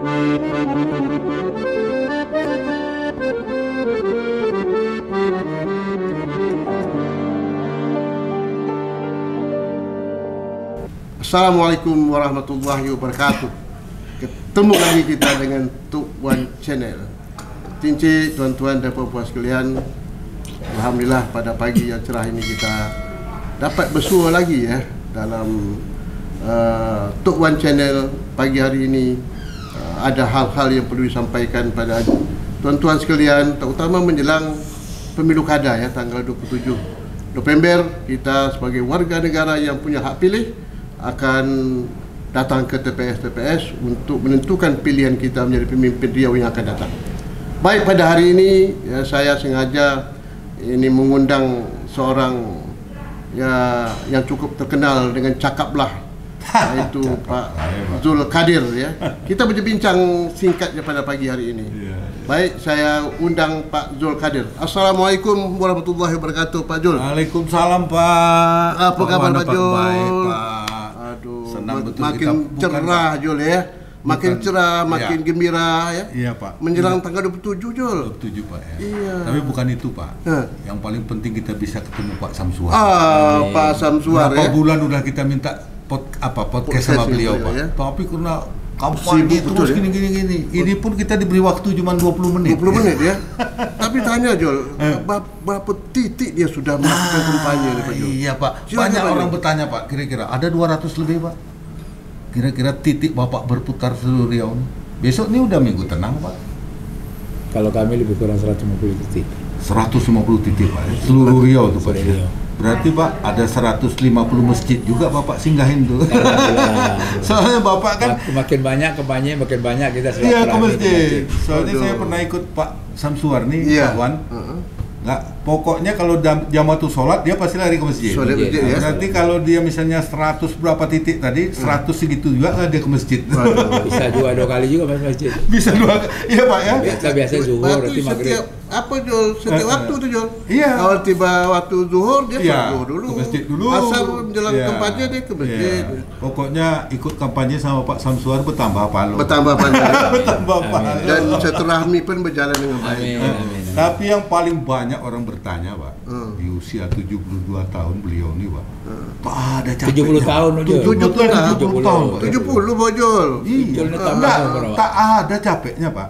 Assalamualaikum warahmatullahi wabarakatuh. Ketemu lagi kita dengan Tuk Wan Channel. Cincin tuan-tuan dan puan-puan sekalian, alhamdulillah pada pagi yang cerah ini kita dapat bersua lagi ya dalam Tuk Wan Channel. Pagi hari ini ada hal-hal yang perlu disampaikan pada tuan-tuan sekalian, terutama menjelang pemilu kada ya, tanggal 27 November. Kita sebagai warga negara yang punya hak pilih akan datang ke TPS untuk menentukan pilihan kita menjadi pemimpin Riau yang akan datang. Baik, pada hari ini ya, saya sengaja ini mengundang seorang ya yang cukup terkenal dengan cakaplah, yaitu Pak Zul Kadir ya. Kita berbincang singkatnya pada pagi hari ini. Baik, saya undang Pak Zul Kadir. Assalamualaikum warahmatullahi wabarakatuh, Pak Zul. Waalaikumsalam, Pak. Apa kabar, Pak Zul? Baik, Pak. Senang betul makin kita, cerah Jul ya, makin cerah, makin gembira ya. Iya Pak. Menjelang tanggal 27 Jul. 27 Pak ya. Iya. Tapi bukan itu Pak. Yang paling penting kita bisa ketemu Pak Samsuar. Pak Samsuar ya. Berapa bulan udah kita minta podcast sama beliau Pak. Ya? Tapi karena kampanye terus ya? gini. Ini pun kita diberi waktu cuma 20 menit. 20 menit ya. Tapi tanya Jul, berapa titik dia sudah melakukan kampanye nih Pak Jul? Iya Pak. Banyak orang bertanya Pak, kira-kira ada 200 lebih Pak. Kira-kira titik Bapak berputar seluruh Riau. Besok ini udah minggu tenang Pak. Kalau kami lebih kurang 150 titik. 150 titik Pak. Seluruh Riau tuh Pak. Berarti Pak ada 150 masjid juga Bapak singgahin tuh. Soalnya Bapak kan makin banyak kampanye, makin banyak kita iya ke masjid. Soalnya saya pernah ikut Pak Samsuar nih, Pak Wan. Nggak, pokoknya kalau jam waktu sholat dia pasti lari ke masjid. Ya. Berarti kalau dia misalnya 100 berapa titik tadi, 100 segitu juga lah dia ke masjid. Bisa dua kali juga ke masjid. Bisa dua, iya Pak ya. Biasa zuhur, berarti maghrib. Apa Jul? Setiap waktu tuh Jul? Iya. Kalau tiba waktu zuhur dia zuhur dulu. Ke masjid dulu. Asal menjelang kampanye dia ke masjid. Pokoknya ikut kampanye sama Pak Samsuar bertambah pahala. Bertambah pahala. Bertambah pahala. Dan silaturahmi pun berjalan dengan baik. Amin. Tapi yang paling banyak orang bertanya Pak, di usia 72 tahun beliau nih Pak, Pak ada capeknya 70 tahun aja. 70 tahun Pak. 70 Bojol. Iya, tak ada capeknya Pak.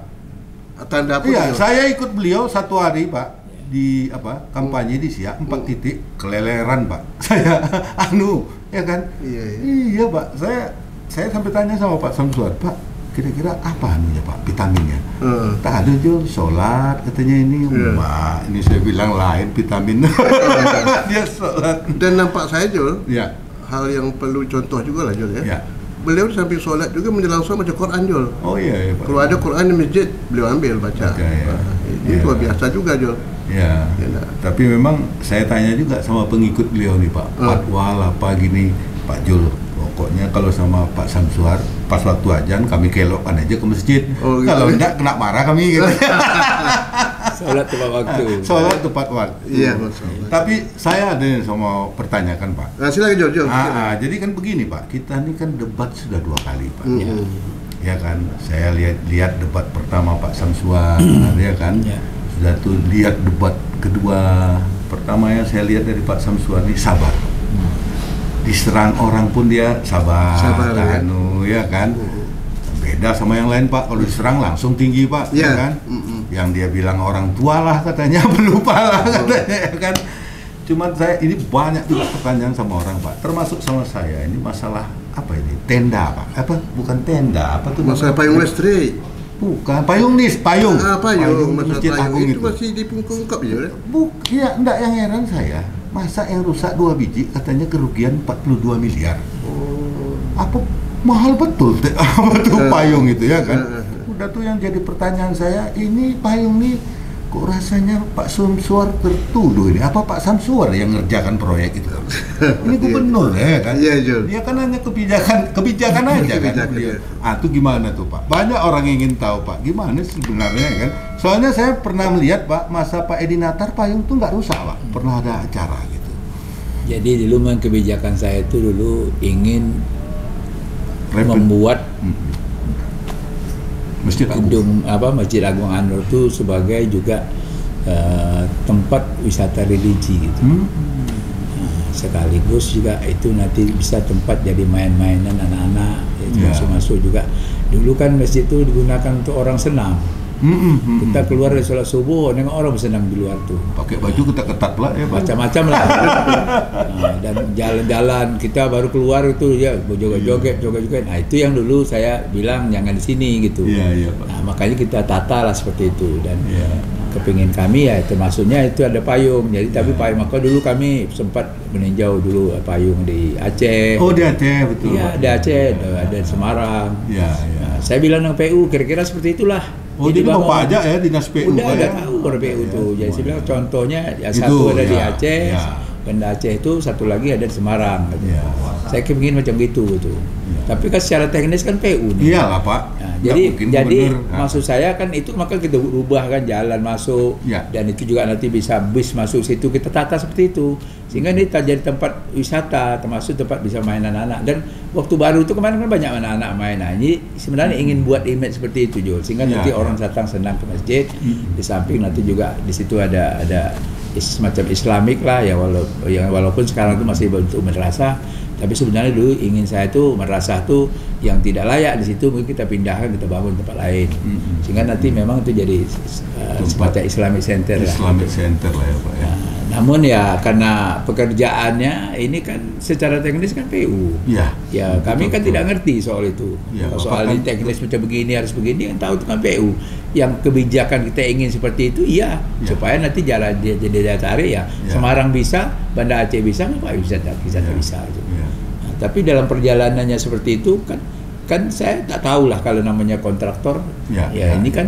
Tanda apa? Iya, saya ikut beliau satu hari Pak di kampanye di Siak 4 titik keleleran Pak. Saya ya kan? Iya Pak. Saya sampai tanya sama Pak Samsuar, Pak, kira-kira apa anunya Pak, vitaminnya? Tak ada Jul, sholat katanya ini. Wah, ini saya bilang lain vitamin. Dia sholat. Dan nampak saya Jul, hal yang perlu contoh juga lah Jul ya. Beliau sambil sholat juga menjelang sholat baca Quran Jul. Oh iya Pak. Kalau ada Quran di masjid, beliau ambil baca. Itu luar biasa juga Jul. Ya. Tapi memang saya tanya juga sama pengikut beliau nih Pak, fatwa apa gini Pak Jul. Pokoknya kalau sama Pak Samsuar pas waktu ajan kami kelokkan aja ke masjid. Gitu. Kalau enggak kena marah kami gitu. Sholat tepat waktu. Sholat tepat waktu. Iya, maksudnya. Tapi saya ada yang sama pertanyakan Pak. Silakan Jol. Jadi kan begini Pak, kita ini kan debat sudah 2 kali Pak. Ya kan, saya lihat debat pertama Pak Samsuar, ya kan. Sudah tuh lihat debat kedua. Pertama yang saya lihat dari Pak Samsuar ini sabar. Diserang orang pun dia sabar ya kan. Beda sama yang lain Pak, kalau diserang langsung tinggi Pak, ya kan. Yang dia bilang orang tua lah katanya, pelupa lah katanya, ya kan. Cuman saya ini banyak juga pertanyaan sama orang Pak, termasuk sama saya, ini masalah apa ini, tenda Pak, bukan tenda, apa tuh masalah payung listrik. Bukan, payung payung Masjid Agung itu masih dipungkap ya? Iya, enggak, yang heran saya, masa yang rusak 2 biji katanya kerugian 42 miliar. Apa mahal betul apa tuh payung itu ya kan? Udah tuh yang jadi pertanyaan saya, ini payung nih kok rasanya Pak Samsuar tertuduh ini, apa Pak Samsuar yang ngerjakan proyek itu? Ini gubernur ya kan? Dia kan hanya kebijakan aja kan dia. Itu gimana tuh Pak? Banyak orang ingin tahu Pak, gimana sebenarnya kan? Soalnya saya pernah melihat Pak, masa Pak Edi Natar payung tuh nggak rusak Pak, pernah ada acara gitu. Jadi dulu memang kebijakan saya itu dulu ingin membuat Masjid Agung. gedung Masjid Agung Anur itu sebagai juga tempat wisata religi gitu. Sekaligus juga itu nanti bisa tempat jadi main-mainan anak-anak, masuk-masuk juga. Dulu kan masjid itu digunakan untuk orang senam. Kita keluar dari sholat subuh, nengok orang bersenam di luar tuh. Pakai baju ketat-ketat pula ya, Pak. Macam-macam lah. Dan jalan-jalan kita baru keluar itu ya joget-joget. Nah itu yang dulu saya bilang jangan di sini gitu. Iya, Pak. Nah makanya kita tata lah seperti itu dan kepingin kami ya termasuknya itu ada payung. Jadi tapi payung maka dulu kami sempat meninjau dulu payung di Aceh. Oh di Aceh betul. Iya di Aceh, ada di Semarang. Iya. Nah, saya bilang dengan PU kira-kira seperti itulah. Oh jadi Bapak aja ya dinas PU. Udah ya? tahu PU itu. Jadi saya bilang contohnya ya, Itu, satu ada di Aceh, Banda Aceh itu satu lagi ada di Semarang. Saya kepingin macam gitu. Tapi kan secara teknis kan PU nih. Iyalah Pak. Nah, jadi maksud saya kan itu maka kita ubah kan jalan masuk dan itu juga nanti bisa bis masuk situ kita tata seperti itu sehingga ini jadi tempat wisata termasuk tempat bisa main anak-anak dan waktu baru itu kemarin kan banyak anak-anak main. Nah, ini sebenarnya ingin buat image seperti itu Jul sehingga nanti orang datang senang ke masjid di samping nanti juga di situ ada semacam Islamik lah ya walaupun sekarang itu masih bentuk madrasah. Tapi sebenarnya dulu ingin saya tuh madrasah tuh yang tidak layak di situ mungkin kita pindahkan kita bangun tempat lain sehingga nanti memang itu jadi semacam Islamic Center lah. Islamic Center lah ya Pak ya. Namun ya karena pekerjaannya ini kan secara teknis kan PU. Ya kami kan tidak ngerti soal itu. Soal ini teknis macam begini harus begini kan tahu itu kan PU. Yang kebijakan kita ingin seperti itu supaya nanti jalan jadi daya tarik Semarang bisa, Banda Aceh bisa, Pak bisa bisa. Nah, tapi dalam perjalanannya seperti itu kan saya tak tahu lah kalau namanya kontraktor. Ini kan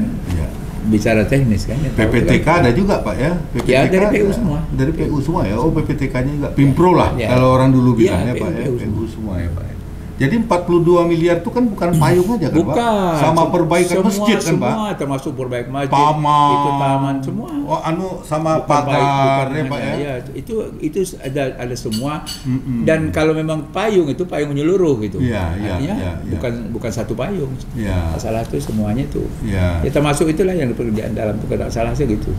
bicara teknis kan. PPTK ada juga Pak ya. PPTK ya dari PU semua. Dari PU semua ya. Oh PPTK-nya juga Pimpro lah kalau orang dulu bilangnya Pak ya. PU semua ya Pak. Jadi 42 miliar itu kan bukan payung aja kan Bukan. Pak? Sama perbaikan masjid kan Pak? Semua termasuk perbaikan masjid, itu taman semua. Oh sama pagar ya Pak ya? Ya, itu ada semua. Dan kalau memang payung itu payung menyeluruh gitu. Artinya bukan satu payung. Salah itu semuanya itu. Ya termasuk itulah yang pekerjaan dalam itu kalau salah sih gitu.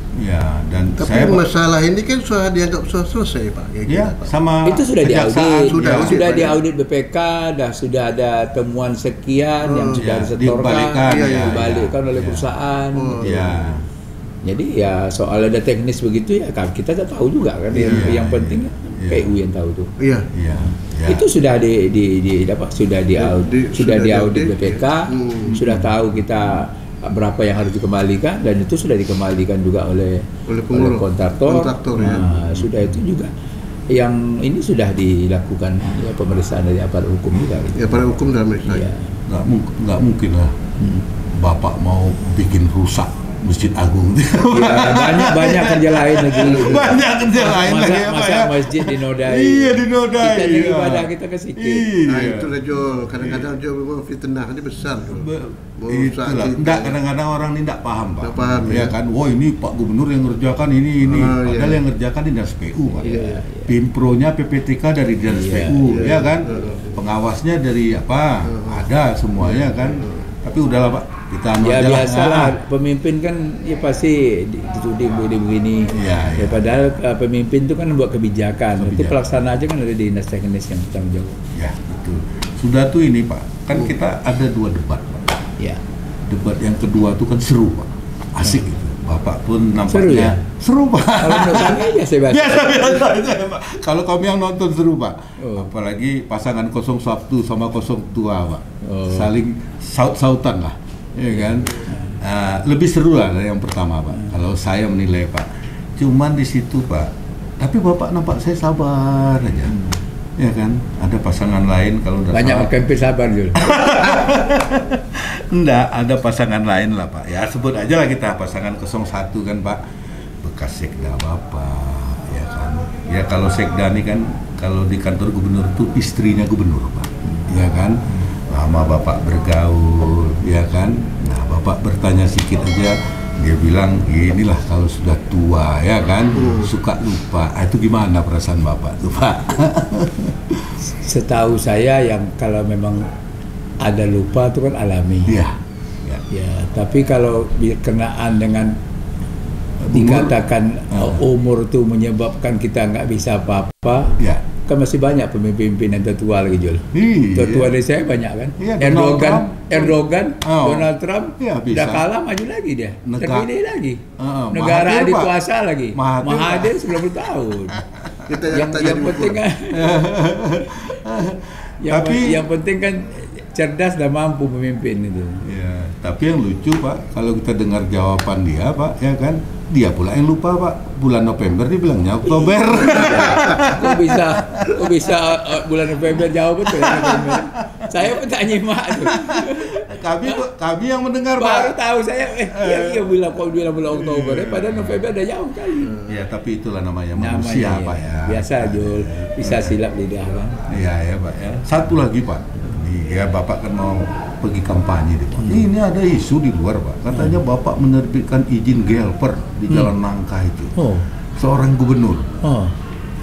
Dan tapi masalah ini kan sudah dianggap sudah selesai Pak. Sama itu sudah diaudit. Sudah diaudit BPK sudah ada temuan sekian yang sudah disetorkan, dibalikkan oleh perusahaan. Jadi ya soal ada teknis begitu ya kan kita tak tahu juga kan. Yang penting PU yang tahu tuh. Itu sudah sudah diaudit BPK, sudah tahu kita berapa yang harus dikembalikan dan itu sudah dikembalikan juga oleh kontraktor. Nah, sudah itu juga. Yang ini sudah dilakukan pemeriksaan dari aparat hukum juga. Aparat hukum dalam mereka. Nggak mungkin lah. Bapak mau bikin rusak Masjid Agung. Banyak kerja lain lagi. Banyak kerja lain lagi ya Pak ya. Masjid dinodai. Iya dinodai. Kita jadi ibadah kita ke sikit. Nah itulah Jol. Kadang-kadang Jol memang fitnah ini besar. Itulah. Kadang-kadang orang ini tidak paham Pak. Tidak paham ya kan. Wah ini Pak Gubernur yang ngerjakan ini. Padahal yang ngerjakan dinas PU Pak. Pimpronya PPTK dari dinas PU ya kan. Pengawasnya dari apa? Ada semuanya kan. Tapi udahlah Pak. Kita biasalah pemimpin kan ya pasti dituding begini. Padahal pemimpin itu kan buat kebijakan. Nanti pelaksana aja kan ada di dinas teknis yang bertanggung jawab. Ya betul. Sudah tuh ini Pak. Kan kita ada 2 debat Pak. Debat yang kedua tuh kan seru Pak. Asik gitu. Bapak pun nampaknya seru Pak. Kalau kami biasa aja Pak. Kalau kami yang nonton seru Pak. Apalagi pasangan 01 sama 02 Pak. Saling saut-sautan lah. Ya kan, lebih seru lah dari yang pertama Pak. Kalau saya menilai Pak, cuman di situ Pak. Tapi Bapak nampak saya sabar aja, ya kan. Ada pasangan lain kalau udah banyak makan sabar juga. Enggak, ada pasangan lain lah Pak. Ya sebut aja lah kita pasangan 01 kan Pak, bekas sekda Bapak, ya kan. Ya kalau sekda ini kan kalau di kantor gubernur tuh istrinya gubernur Pak, ya kan. Lama Bapak bergaul, ya kan. Nah Bapak bertanya sedikit aja, dia bilang inilah kalau sudah tua, ya kan, suka lupa. Itu gimana perasaan Bapak tuh Pak? Setahu saya yang kalau memang ada lupa itu kan alami. Ya, tapi kalau berkenaan dengan dikatakan umur itu menyebabkan kita nggak bisa apa-apa, ya. Kan masih banyak pemimpin yang tertua lagi, Jul. Tertua dari saya banyak kan. Iya, Erdogan, Donald Trump, ya, udah kalah maju lagi dia, terpilih lagi. Negara Mahathir, adik Pak. kuasa lagi. Mahathir 90 tahun. yang penting kan, yang penting kan cerdas dan mampu memimpin itu. Ya, tapi yang lucu Pak, kalau kita dengar jawaban dia Pak, ya kan, dia pula yang lupa Pak. Bulan November dia bilangnya Oktober. Kok bisa bulan November jauh betul ya, November. Saya pun tak nyimak tuh. Kami yang mendengar baru Pak. tahu saya dia bilang bulan Oktober, padahal November udah jauh kali. Ya, tapi itulah namanya manusia ya. Pak ya. Biasa Jul, bisa silap lidah kan. Iya ya Pak ya. Satu lagi Pak. Ya Bapak kan mau pergi kampanye deh Pak. Ini ada isu di luar Pak. Katanya Bapak menerbitkan izin gelper di Jalan Nangka itu. Seorang gubernur.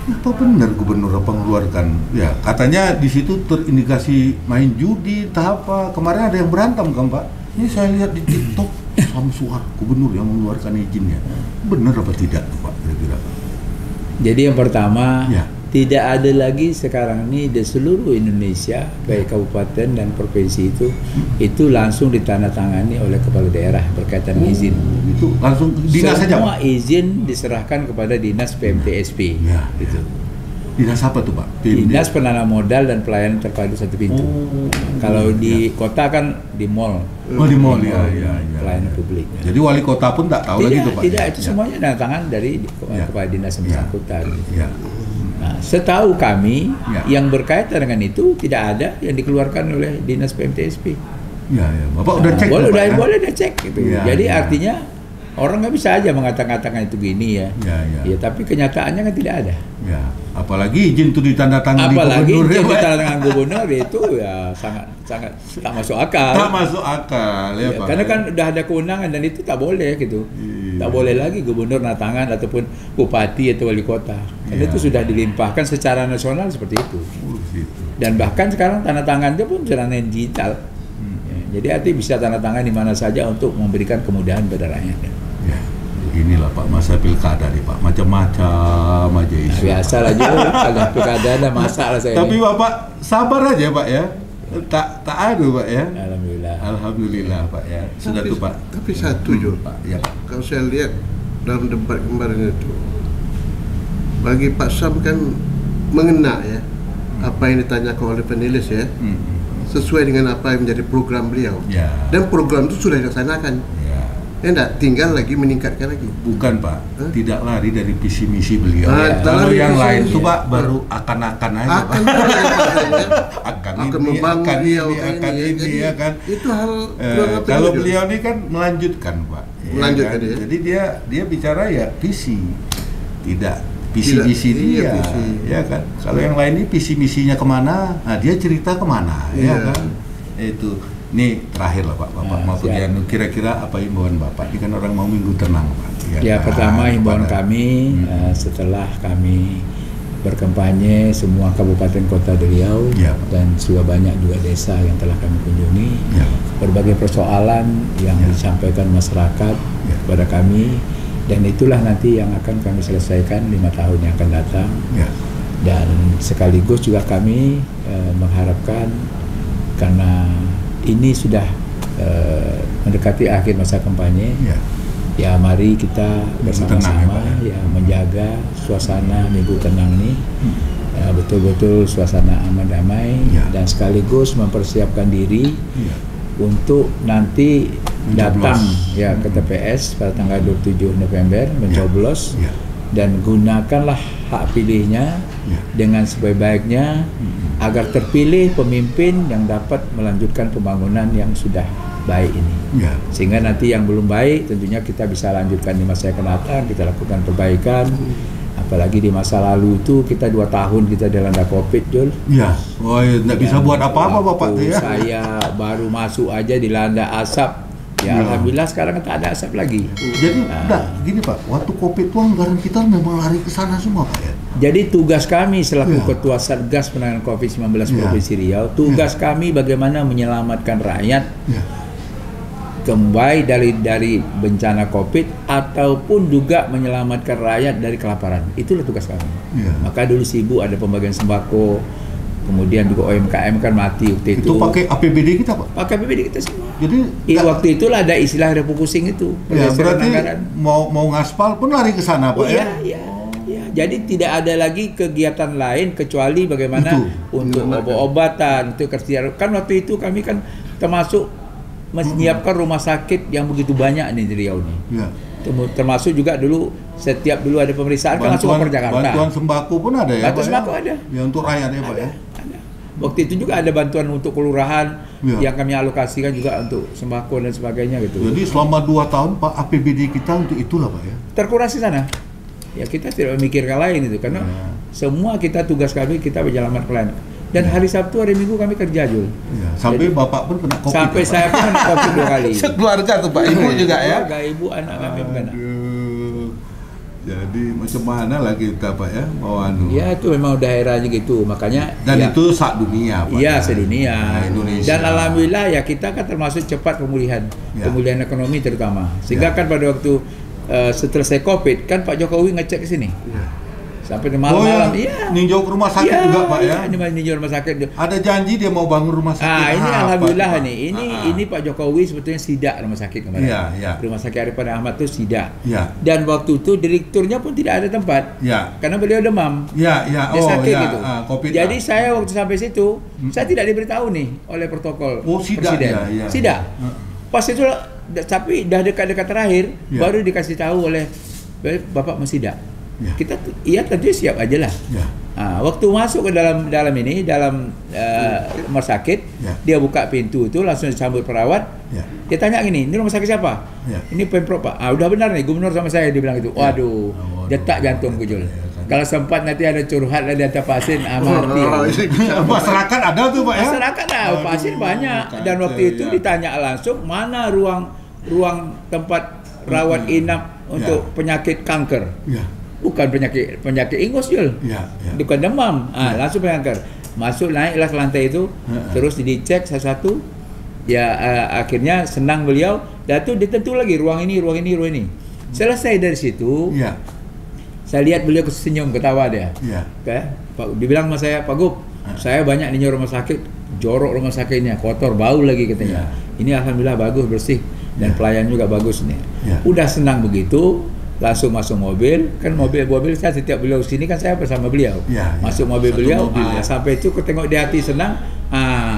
Apa benar gubernur apa mengeluarkan? Ya katanya di situ terindikasi main judi, apa. Kemarin ada yang berantem kan Pak. Ini saya lihat di TikTok Samsuar gubernur yang mengeluarkan izinnya. Benar apa tidak tuh Pak kira-kira? Jadi yang pertama, ya. Tidak ada lagi sekarang ini di seluruh Indonesia, baik kabupaten dan provinsi itu langsung ditandatangani oleh kepala daerah berkaitan izin. Itu langsung dinas saja. Semua izin diserahkan kepada dinas PMTSP. Ya, gitu. Dinas apa tuh Pak? Dinas Penanaman Modal dan Pelayanan Terpadu Satu Pintu. Kalau di kota kan di mall. Di mall ya. Pelayanan publik. Jadi wali kota pun tak tahu lagi tuh Pak. Tidak, itu semuanya tangan dari kepala dinas yang bersangkutan. Ya. Nah, setahu kami yang berkaitan dengan itu tidak ada yang dikeluarkan oleh dinas PMTSP. Ya. Bapak udah cek. Boleh udah cek gitu. Jadi artinya orang nggak bisa aja mengatakan itu gini ya. Ya, tapi kenyataannya kan tidak ada. Ya. Apalagi izin itu ditandatangani gubernur. Apalagi izin ditandatangani gubernur itu ya sangat tak masuk akal. Tak masuk akal ya Pak. Karena kan udah ada kewenangan dan itu tak boleh gitu. Tak boleh lagi gubernur tangan ataupun bupati atau wali kota. Karena itu sudah dilimpahkan secara nasional seperti itu. Dan bahkan sekarang tanda tangannya pun sudah digital. Jadi artinya bisa tanda tangan di mana saja untuk memberikan kemudahan pada rakyat. Ya. Inilah Pak masa pilkada nih Pak, macam-macam aja isu. Biasa lah juga kalau pilkada ada masalah saya. Tapi Bapak sabar aja Pak ya. Tak adu Pak ya. Alhamdulillah Pak ya. Sudah tuh Pak. Tapi satu Jul Pak. Ya Pak. Kalau saya lihat dalam debat kemarin itu, bagi Pak Sam kan mengena ya apa yang ditanyakan oleh penulis ya, sesuai dengan apa yang menjadi program beliau. Ya. Dan program itu sudah dilaksanakan. Enggak, tinggal lagi meningkatkan lagi. Bukan Pak, tidak lari dari visi misi beliau. Kalau yang lain itu Pak baru akan-akan aja Pak. Akan membangun beliau ini ya kan. Itu hal kalau beliau ini kan melanjutkan Pak. Melanjutkan ya. Jadi dia bicara ya visi, tidak visi misi dia, ya kan. Kalau yang lain ini visi misinya kemana, nah dia cerita kemana, ya kan. Itu. Ini terakhir lah Pak, Bapak mau pergi kira-kira apa himbauan Bapak? Ini kan orang mau minggu tenang Pak. Ya pertama himbauan kami setelah kami berkampanye semua kabupaten kota di Riau dan sudah banyak juga desa yang telah kami kunjungi, berbagai persoalan yang disampaikan masyarakat kepada kami, dan itulah nanti yang akan kami selesaikan 5 tahun yang akan datang. Dan sekaligus juga kami mengharapkan karena ini sudah mendekati akhir masa kampanye, ya mari kita bersama-sama menjaga suasana minggu tenang ini betul-betul suasana aman damai, dan sekaligus mempersiapkan diri untuk nanti datang ke TPS pada tanggal 27 November mencoblos, dan gunakanlah hak pilihnya dengan sebaik-baiknya agar terpilih pemimpin yang dapat melanjutkan pembangunan yang sudah baik ini. Sehingga nanti yang belum baik tentunya kita bisa lanjutkan di masa yang akan datang, kita lakukan perbaikan. Apalagi di masa lalu itu kita 2 tahun kita dilanda Covid, Jul. Nggak bisa buat apa-apa Bapak tuh ya. Saya baru masuk aja dilanda asap. Ya alhamdulillah sekarang tak ada asap lagi. Jadi gini Pak, waktu Covid itu anggaran kita memang lari ke sana semua Pak ya. Jadi tugas kami selaku Ketua Satgas Penanganan COVID-19 Provinsi Riau, tugas kami bagaimana menyelamatkan rakyat kembali dari bencana COVID ataupun juga menyelamatkan rakyat dari kelaparan. Itulah tugas kami. Maka dulu sibuk ada pembagian sembako, kemudian juga OMKM kan mati waktu itu. Itu pakai APBD kita, Pak? Pakai APBD kita semua. Jadi waktu itulah ada istilah refocusing itu. Ya, berarti mau ngaspal pun lari ke sana, Pak. Iya. Jadi tidak ada lagi kegiatan lain kecuali bagaimana untuk obat-obatan, untuk kesehatan. Kan waktu itu kami kan termasuk menyiapkan rumah sakit yang begitu banyak nih di Riau nih. Termasuk juga dulu setiap ada pemeriksaan kan langsung ke Jakarta. Bantuan sembako pun ada ya, Bantuan sembako ada. Ya untuk rakyat ya, Pak ya. Ada. Waktu itu juga ada bantuan untuk kelurahan yang kami alokasikan juga untuk sembako dan sebagainya gitu. Jadi selama 2 tahun Pak APBD kita untuk itulah, Pak ya. Terkuras di sana. Ya kita tidak memikirkan lain itu karena semua tugas kami kita menyelamatkan klien. Dan hari Sabtu, hari Minggu kami kerja, Jul. Sampai Bapak pun kena COVID. Sampai saya pun kena COVID 2 kali. Sekeluarga tuh Pak, ibu juga ya? Keluarga, ibu, anak kami kena. Jadi macam mana lagi kita, Pak ya, mau Ya itu memang daerahnya gitu, makanya. Dan itu dunia, Pak. Iya, sedunia. Indonesia. Dan alhamdulillah ya kita kan termasuk cepat pemulihan ekonomi terutama. Sehingga kan pada waktu setelah saya COVID, kan Pak Jokowi ngecek ke sini. Sampai malam-malam, ninjau ke rumah sakit juga, Pak ya. Ini ninjau rumah sakit. Ada janji dia mau bangun rumah sakit. Ini alhamdulillah nih. Ini Pak Jokowi sebetulnya sidak rumah sakit kemarin. Rumah sakit Arifin Ahmad itu sidak. Dan waktu itu direkturnya pun tidak ada tempat. Karena beliau demam. Dia sakit gitu. Jadi saya waktu sampai situ, saya tidak diberitahu nih oleh protokol presiden. Sidak. Pas itu tapi dah dekat-dekat terakhir baru dikasih tahu oleh Bapak Mesidak. Kita tentu siap aja lah. Waktu masuk ke dalam rumah sakit, dia buka pintu itu langsung disambut perawat. Dia tanya gini, ini rumah sakit siapa? Ini Pemprov, Pak. Udah benar nih, gubernur sama saya, dia bilang itu. Waduh, detak jantung Jul. Kalau sempat nanti ada curhat di atas pasien, mati. Masyarakat ada tuh, Pak ya? Masyarakat ada, pasien banyak. Dan waktu itu ditanya langsung mana ruang tempat rawat inap untuk penyakit kanker. Bukan penyakit ingus, Jul. Bukan demam. Langsung kanker. Masuk naiklah ke lantai itu, terus dicek satu-satu. Ya akhirnya senang beliau. Dan itu ditentu lagi ruang ini. Selesai dari situ. Saya lihat beliau senyum, ketawa dia. Dibilang sama saya, Pak Gub, saya banyak ninjau rumah sakit, jorok rumah sakitnya, kotor, bau lagi katanya. Ini alhamdulillah bagus, bersih, dan pelayan juga bagus nih. Udah senang begitu. Langsung masuk mobil, kan mobil saya setiap beliau sini kan saya bersama beliau. Masuk mobil beliau, sampai itu ketengok di hati senang.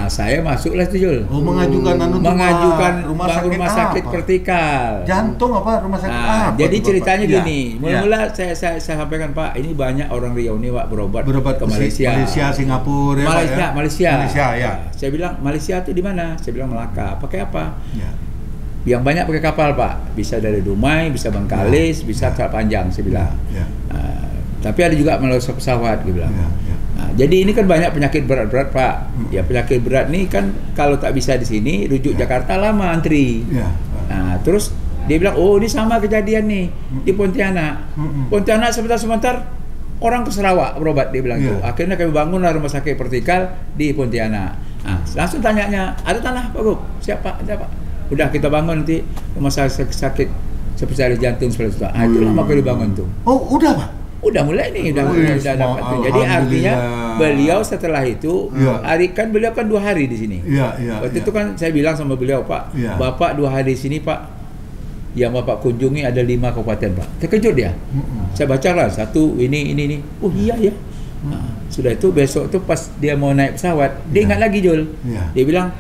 Saya masuklah tuh, Jul. Mengajukan rumah sakit vertikal. Jantung apa rumah sakit? Jadi ceritanya gini, mula-mula saya sampaikan, Pak, ini banyak orang Riau ini, Pak, berobat ke Malaysia, Singapura, Malaysia. Ya. Saya bilang Malaysia tuh di mana? Saya bilang Melaka. Pakai apa? Yang banyak pakai kapal, Pak. Bisa dari Dumai, bisa Bengkalis, bisa kapal panjang, saya bilang. Tapi ada juga melalui pesawat, dia bilang. Jadi ini kan banyak penyakit berat-berat, Pak. Ya penyakit berat nih kan kalau tak bisa di sini, rujuk Jakarta lama antri. Terus dia bilang, oh ini sama kejadian nih di Pontianak. Pontianak sebentar orang ke Sarawak berobat, dia bilang itu. Akhirnya kami bangunlah rumah sakit vertikal di Pontianak. Langsung tanyanya, ada tanah, Pak Gub? Siapa? Ada, Pak? Udah kita bangun nanti rumah sakit spesialis jantung seperti itu. Itu lama kali dibangun tuh. Oh, udah, Pak? Udah mulai nih, udah dapat tuh. Jadi artinya beliau setelah itu, beliau kan 2 hari di sini. Waktu itu kan saya bilang sama beliau, Pak, Bapak 2 hari di sini, Pak. Yang Bapak kunjungi ada 5 kabupaten, Pak. Terkejut dia. Saya bacalah satu ini. Oh iya ya. Sudah itu besok tuh pas dia mau naik pesawat, dia ingat lagi, Jul. Dia bilang,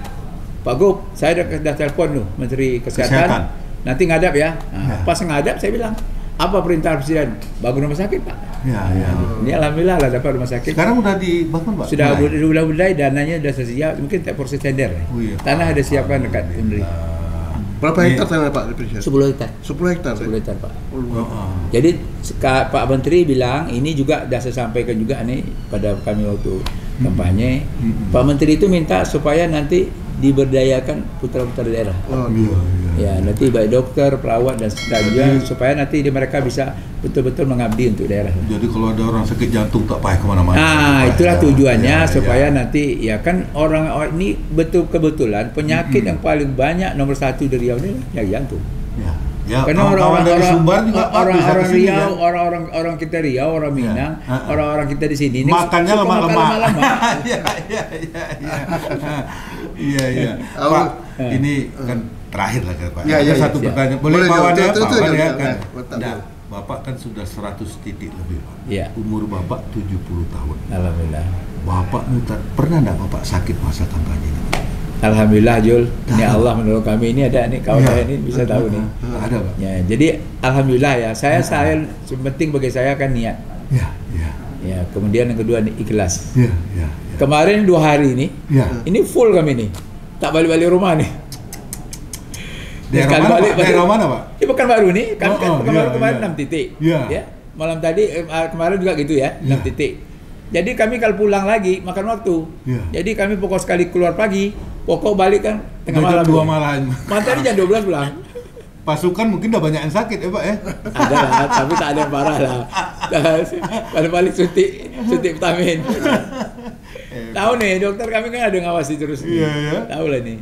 Pak Gub, saya dah telepon tuh Menteri Kesehatan. Nanti ngadap ya. Pas ngadap saya bilang, apa perintah Presiden? Bangun rumah sakit, Pak. Ini alhamdulillah lah dapat rumah sakit. Sekarang udah dibangun, Pak? Sudah mulai, dananya sudah sedia, mungkin tak proses tender. Tanah ada siapkan dekat Indri. Berapa hektar tanah, Pak, Presiden? 10 hektar. 10 hektar. 10 hektar, Pak. Jadi Pak Menteri bilang, ini juga dah saya sampaikan juga nih pada kami waktu kampanye. Pak Menteri itu minta supaya nanti diberdayakan putra-putra daerah. Ya, nanti baik dokter, perawat dan sebagainya supaya nanti mereka bisa betul-betul mengabdi untuk daerah. Jadi kalau ada orang sakit jantung tak payah kemana-mana. Nah, itulah tujuannya supaya nanti ya kan orang ini kebetulan penyakit yang paling banyak nomor 1 di Riau ini penyakit jantung. Ya, karena orang Riau, kan? orang kita Riau, orang Minang, orang-orang kita di sini ini makannya lemak-lemak. Iya. Pak, ini kan terakhir lah Pak. Ada satu pertanyaan. Boleh Pak ya kan? Nah, Bapak kan sudah 100 titik lebih Pak. Ya. Umur Bapak 70 tahun. Alhamdulillah. Bapak pernah enggak Bapak sakit masa kampanye ini? Alhamdulillah Jul, ini Allah menolong kami, ini ada nih kawan saya ini bisa tahu nih. Ada Pak. Ya, jadi alhamdulillah ya, saya penting bagi saya kan niat. Ya, kemudian yang kedua nih ikhlas. Kemarin 2 hari ini full kami nih, tak balik-balik rumah nih. Daerah mana Pak? Di Pekanbaru nih, kemarin 6 titik. Ya, malam tadi kemarin juga gitu ya, 6 titik. Jadi kami kalau pulang lagi makan waktu. Jadi kami pokok sekali keluar pagi, pokok balik kan tengah malam. Jam 2 malam. Mantan jam 12 pulang. Pasukan mungkin udah banyak yang sakit ya Pak ya? Ada lah, tapi tak ada yang parah lah. Balik-balik suntik vitamin. Tahu nih, dokter kami kan ada ngawasi terus nih. Tahu lah nih.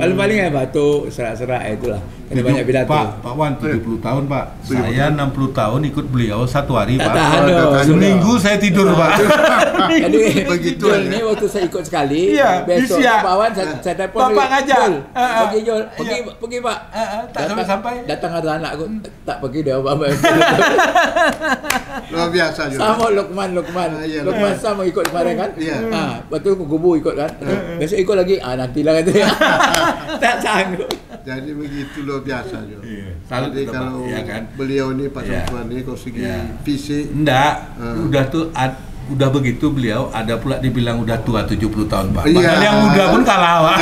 Paling-paling ya batuk, serak-serak itulah. Kena banyak pidato. Pak Wan 70 tahun Pak. Saya 60 tahun ikut beliau 1 hari Pak. Seminggu saya tidur Pak. Jadi begitu ini waktu saya ikut sekali. Besok Pak Wan saya telepon. Bapak ngajak. Pergi Pak. Tak sampai. Datang ada anak aku tak pergi dia apa. Luar biasa juga. Sama Lukman sama ikut kemarin kan. Betul aku kubu ikut kan. Besok ikut lagi. Nantilah kata dia. Tak sanggup. Jadi begitu luar biasa juga. Jadi kalau beliau ni Pak Samsuan ni kalau segi fisik udah begitu beliau ada pula dibilang udah tua 70 tahun Pak. Padahal yang muda pun kalah Pak.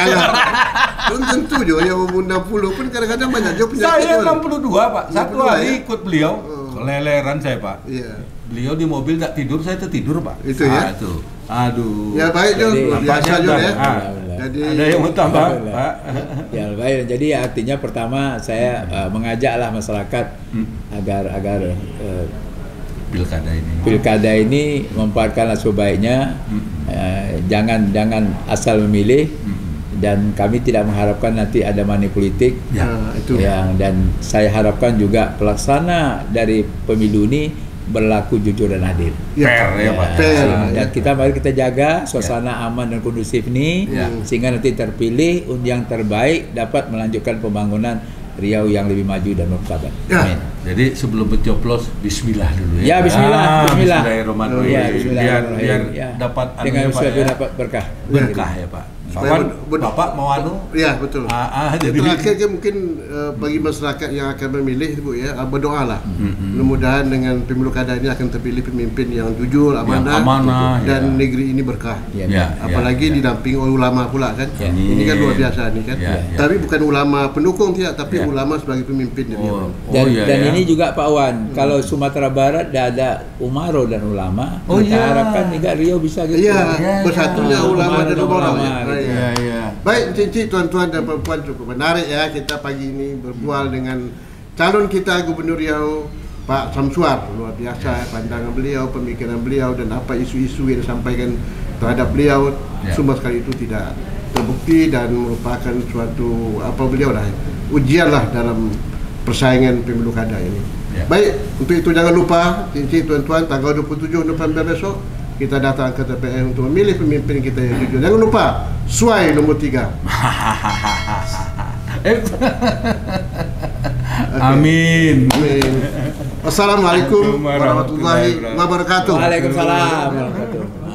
Belum tentu juga yang umur 60 pun kadang-kadang banyak juga penyakit. Saya 62 Pak. 1 hari ikut beliau. Keleleran saya Pak. Beliau di mobil tak tidur, saya tertidur Pak. Itu ya. Aduh. Ya baik Jul, biasa Jul ya. Jadi ada yang mau tambah Pak. Ya baik. Jadi artinya pertama saya mengajaklah masyarakat agar pilkada ini memanfaatkanlah sebaiknya. Jangan asal memilih. Dan kami tidak mengharapkan nanti ada money politik dan saya harapkan juga pelaksana dari pemilu ini berlaku jujur dan adil. Fair ya Pak. Dan mari kita jaga suasana aman dan kondusif ini sehingga nanti terpilih yang terbaik dapat melanjutkan pembangunan Riau yang lebih maju dan bermartabat. Amin. Jadi sebelum mencoblos bismillah dulu ya. Bismillah. Bismillahirrahmanirrahim. Biar dapat dengan bismillah dapat berkah. Berkah ya Pak. Bapak mau Ya betul. Jadi terakhir mungkin bagi masyarakat yang akan memilih Bu ya, berdoalah. Mudah-mudahan dengan pemilu kada ini akan terpilih pemimpin yang jujur, amanah dan negeri ini berkah. Apalagi didampingi oleh ulama pula kan. Ini kan luar biasa nih kan. Tapi bukan ulama pendukung tapi ulama sebagai pemimpin. Dan ini juga Pak Wan, kalau Sumatera Barat dah ada umaro dan ulama, kita harapkan juga Riau bisa gitu. Bersatunya ulama dan umaro. Iya. Baik, cincin tuan-tuan dan perempuan, cukup menarik ya kita pagi ini berbual dengan calon kita Gubernur Riau Pak Samsuar. Luar biasa pandangan beliau, pemikiran beliau dan apa isu-isu yang disampaikan terhadap beliau semua sekali itu tidak terbukti dan merupakan suatu ujian lah dalam persaingan pemilu kada ini. Baik, untuk itu jangan lupa cincin tuan-tuan tanggal 27 November besok kita datang ke TPS untuk memilih pemimpin kita yang jujur. Jangan lupa, suai nomor 3. Amin. Assalamualaikum warahmatullahi wabarakatuh. Waalaikumsalam warahmatullahi wabarakatuh.